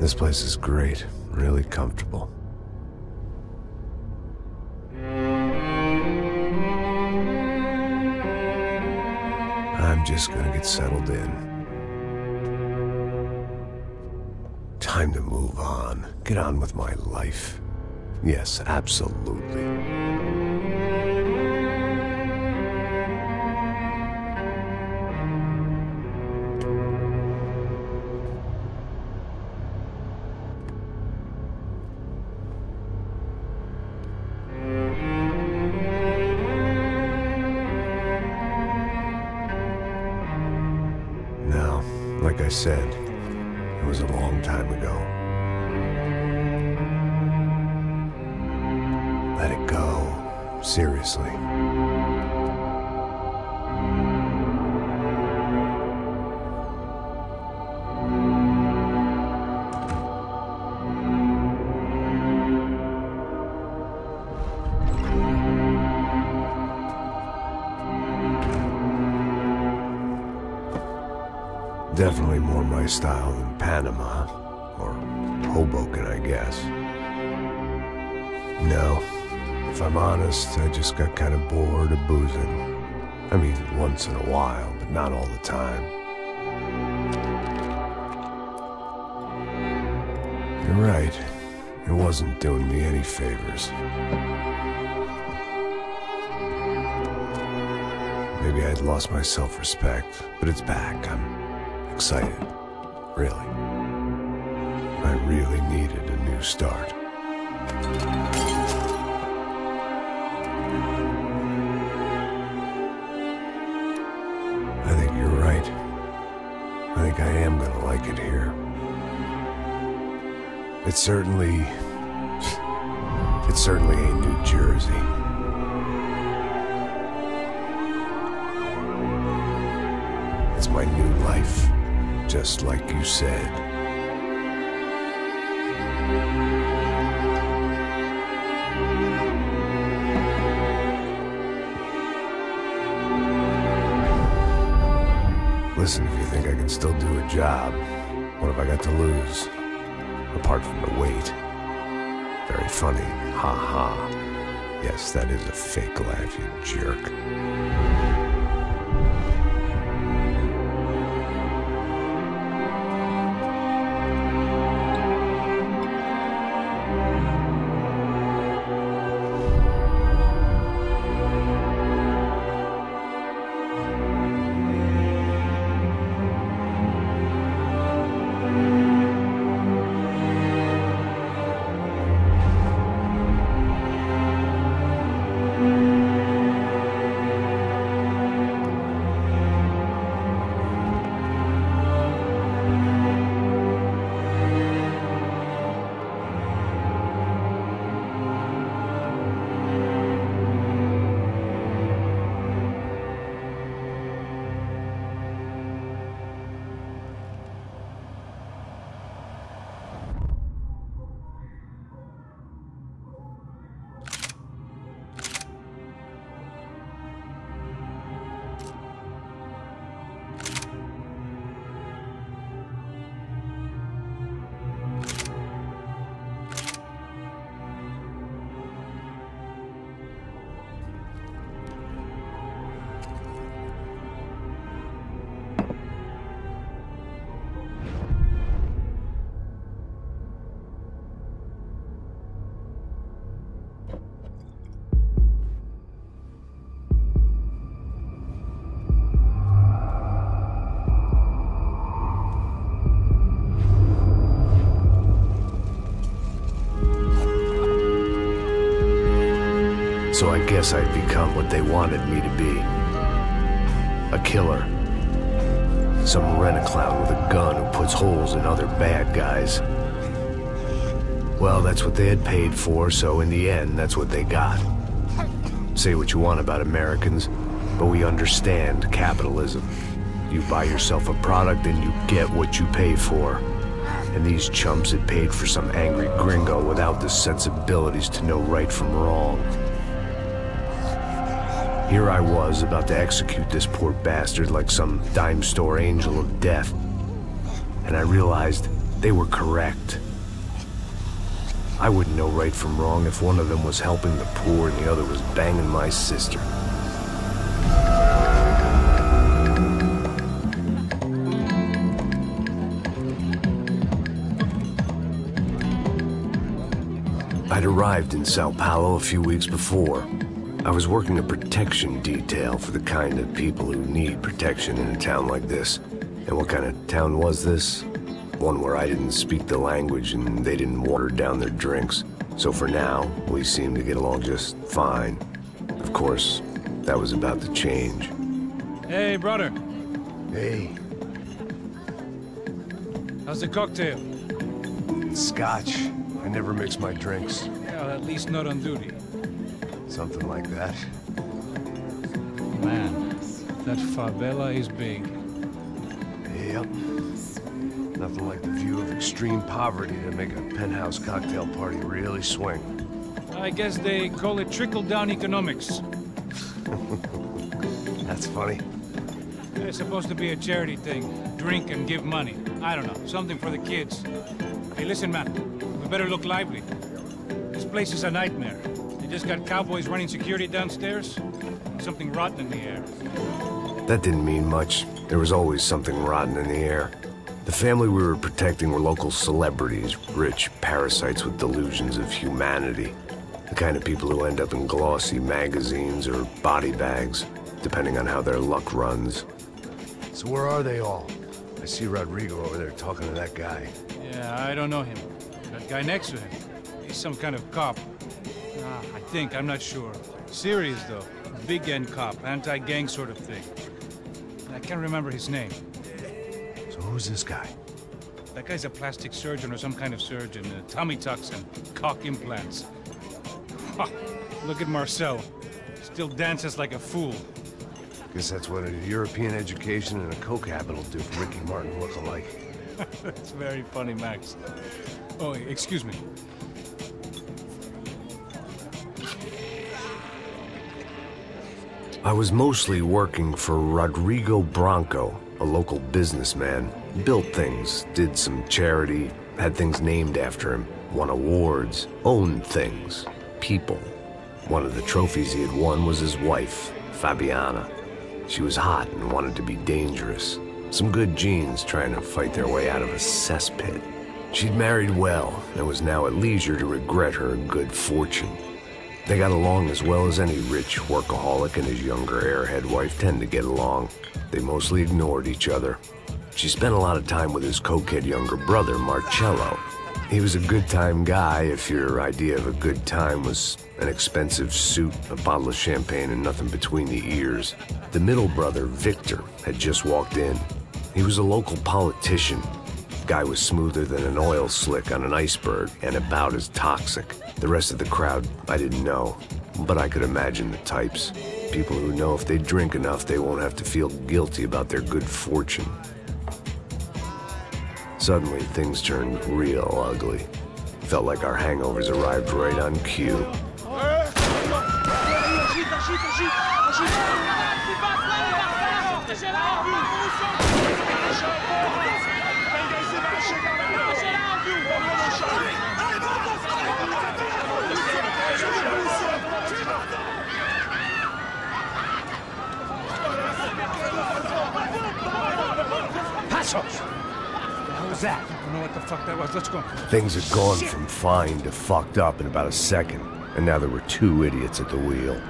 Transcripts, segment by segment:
This place is great, really comfortable. I'm just gonna get settled in. Time to move on. Get on with my life. Yes, absolutely. Now, like I said, it was a long time ago. Let it go. Seriously. Definitely more my style than Panama, or Hoboken, I guess. No, if I'm honest, I just got kind of bored of boozing. I mean, once in a while, but not all the time. You're right, it wasn't doing me any favors. Maybe I'd lost my self-respect, but it's back. I'm excited, really. I really needed a new start. I think you're right. I think I am gonna like it here. It's certainly ain't New Jersey. It's my new life. Just like you said. Listen, if you think I can still do a job, what have I got to lose? Apart from the weight. Very funny. Ha ha. Yes, that is a fake laugh, you jerk. So I guess I'd become what they wanted me to be. A killer. Some rent-a-clown with a gun who puts holes in other bad guys. Well, that's what they had paid for, so in the end, that's what they got. Say what you want about Americans, but we understand capitalism. You buy yourself a product and you get what you pay for. And these chumps had paid for some angry gringo without the sensibilities to know right from wrong. Here I was, about to execute this poor bastard like some dime store angel of death. And I realized They were correct. I wouldn't know right from wrong if one of them was helping the poor and the other was banging my sister. I'd arrived in Sao Paulo a few weeks before. I was working a protection detail for the kind of people who need protection in a town like this. And what kind of town was this? One where I didn't speak the language and they didn't water down their drinks. So for now, we seemed to get along just fine. Of course, that was about to change. Hey, brother. Hey. How's the cocktail? Scotch. I never mix my drinks. Well, at least not on duty. Something like that. Man, that favela is big. Yep. Nothing like the view of extreme poverty to make a penthouse cocktail party really swing. I guess they call it trickle-down economics. That's funny. It's supposed to be a charity thing. Drink and give money. I don't know, something for the kids. Hey, listen, man. We better look lively. This place is a nightmare. They just got cowboys running security downstairs. Something rotten in the air. That didn't mean much. There was always something rotten in the air. The family we were protecting were local celebrities, rich parasites with delusions of humanity. The kind of people who end up in glossy magazines or body bags, depending on how their luck runs. So where are they all? I see Rodrigo over there talking to that guy. Yeah, I don't know him. That guy next to him. He's some kind of cop. I think, I'm not sure. Serious, though. Big end cop, anti-gang sort of thing. I can't remember his name. So who's this guy? That guy's a plastic surgeon or some kind of surgeon. Tummy tucks and cock implants. Look at Marcel. Still dances like a fool. Guess that's what a European education and a coke habit will do for Ricky Martin look-alike. That's very funny, Max. Oh, excuse me. I was mostly working for Rodrigo Branco, a local businessman. Built things, did some charity, had things named after him, won awards, owned things, people. One of the trophies he had won was his wife, Fabiana. She was hot and wanted to be dangerous. Some good genes trying to fight their way out of a cesspit. She'd married well and was now at leisure to regret her good fortune. They got along as well as any rich workaholic and his younger airhead wife tend to get along. They mostly ignored each other. She spent a lot of time with his cokehead younger brother, Marcello. He was a good-time guy if your idea of a good time was an expensive suit, a bottle of champagne, and nothing between the ears. The middle brother, Victor, had just walked in. He was a local politician. Guy was smoother than an oil slick on an iceberg and about as toxic. The rest of the crowd, I didn't know, but I could imagine the types. People who know if they drink enough, they won't have to feel guilty about their good fortune. Suddenly, things turned real ugly. Felt like our hangovers arrived right on cue. That? I don't know what the fuck that was. Let's go. Things had gone from fine to fucked up in about a second, and now there were two idiots at the wheel.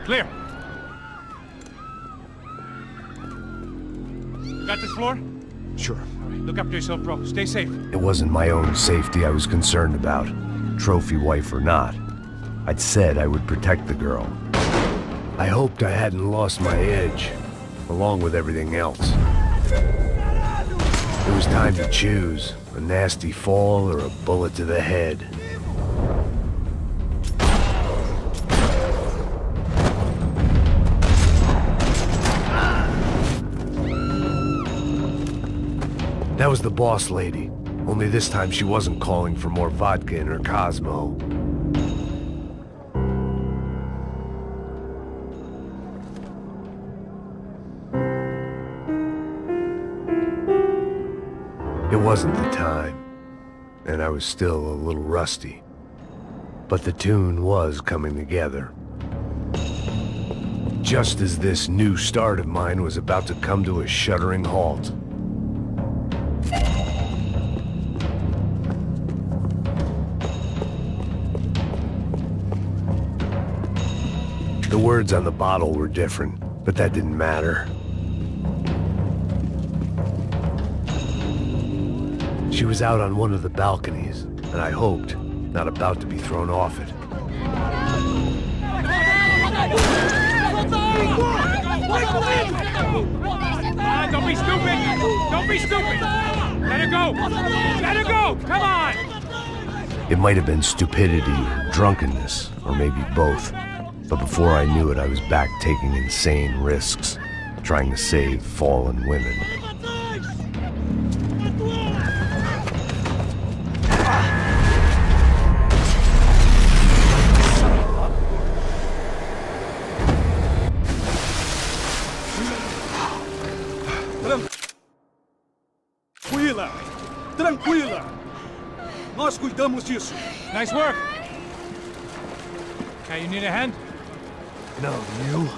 Clear. Got this floor? Sure. All right, look after yourself, bro. Stay safe. It wasn't my own safety I was concerned about, trophy wife or not. I'd said I would protect the girl. I hoped I hadn't lost my edge, along with everything else. It was time to choose, a nasty fall or a bullet to the head. That was the boss lady, only this time she wasn't calling for more vodka in her Cosmo. It wasn't the time, and I was still a little rusty. But the tune was coming together. Just as this new start of mine was about to come to a shuddering halt. The words on the bottle were different, but that didn't matter. She was out on one of the balconies, and I hoped, not about to be thrown off it. Don't be stupid! Don't be stupid! Let her go! Let her go! Come on! It might have been stupidity or drunkenness, or maybe both. But before I knew it, I was back taking insane risks, trying to save fallen women. Tranquila! Tranquila! Nós cuidamos disso. Nice work! Okay, you need a hand? No, you?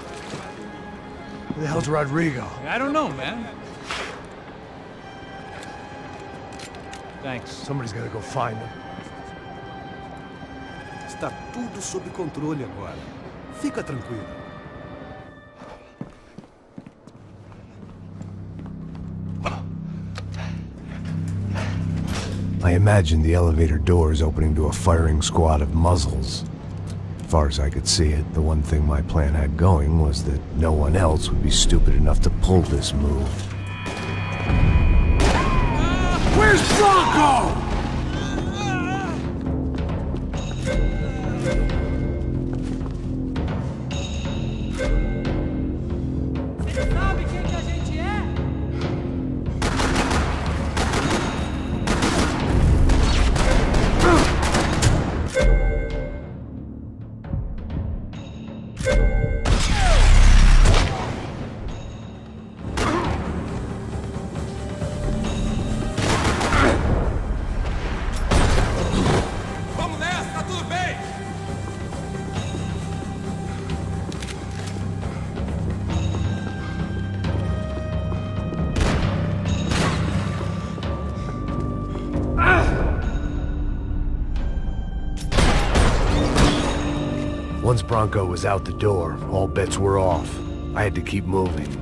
Who the hell's Rodrigo? I don't know, man. Thanks. Somebody's gotta go find him. Está tudo sob controle agora. Fica tranquilo. I imagined the elevator doors opening to a firing squad of muzzles. As far as I could see it, the one thing my plan had going was that no one else would be stupid enough to pull this move. Where's Bronco? Once Bronco was out the door, all bets were off. I had to keep moving.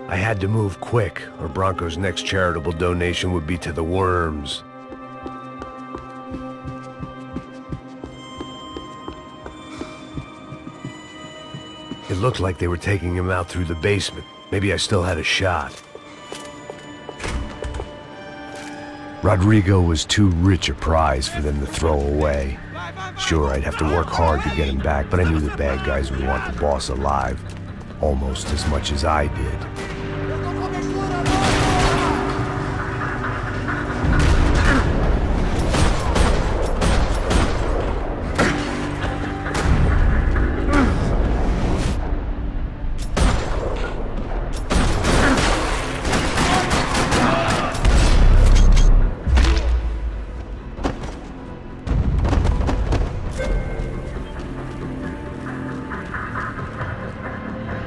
I had to move quick, or Bronco's next charitable donation would be to the worms. It looked like they were taking him out through the basement. Maybe I still had a shot. Rodrigo was too rich a prize for them to throw away. Sure, I'd have to work hard to get him back, but I knew the bad guys would want the boss alive, almost as much as I did.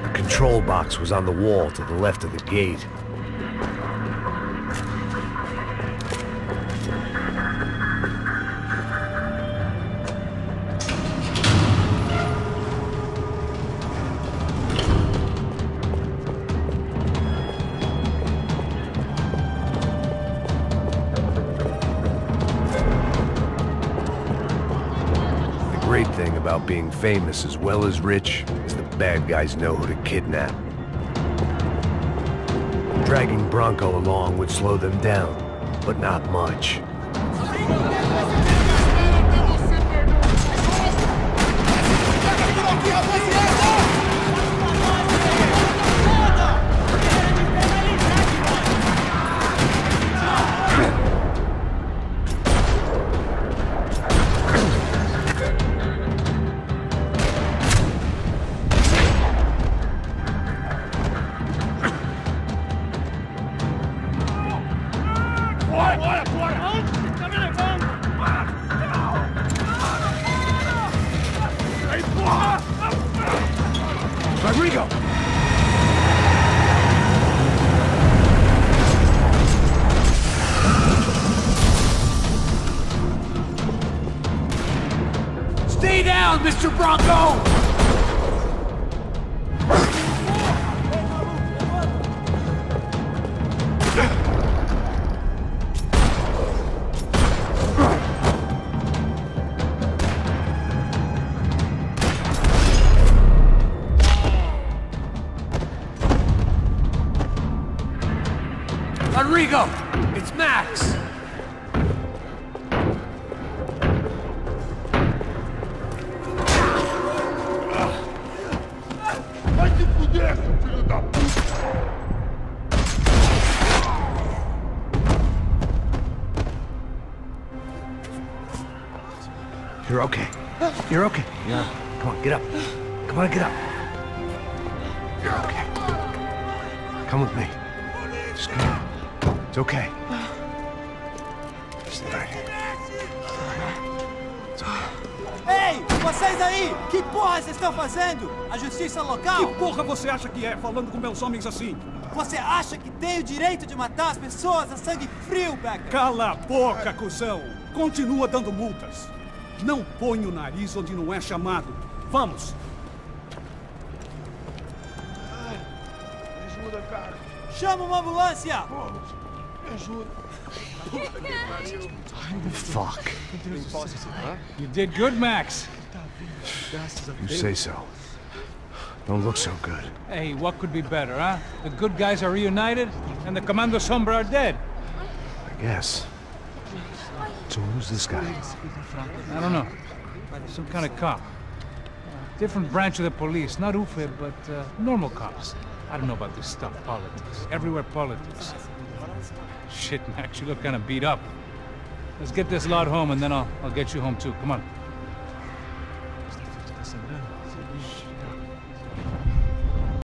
The control box was on the wall to the left of the gate. thing about being famous as well as rich is the bad guys know who to kidnap. Dragging Bronco along would slow them down, but not much. Rodrigo! Stay down, Mr. Bronco! Rodrigo! It's Max! Vai te fuder, seu filho da puta! You're okay. You're okay. Yeah. Come on, get up. Come on, get up. You're okay. Come with me. Just come. It's okay. Stay right here. Ei, vocês aí! Que porra vocês estão fazendo? A justiça local? Que porra você acha que é, falando com meus homens assim? Você acha que tem o direito de matar as pessoas a sangue frio, Becker? Cala a boca, cuzão! Continua dando multas. Não põe o nariz onde não é chamado. Vamos! Me ajuda, cara. Chama uma ambulância! Me ajuda. Fuck. You did good, Max. You say so. Don't look so good. Hey, what could be better, huh? The good guys are reunited, and the Commando Sombra are dead. I guess. So who's this guy? I don't know. Some kind of cop. Different branch of the police. Not UFE, but normal cops. I don't know about this stuff, politics. Everywhere politics. Shit, Max, you look kind of beat up. Let's get this lot home, and then I'll get you home too. Come on.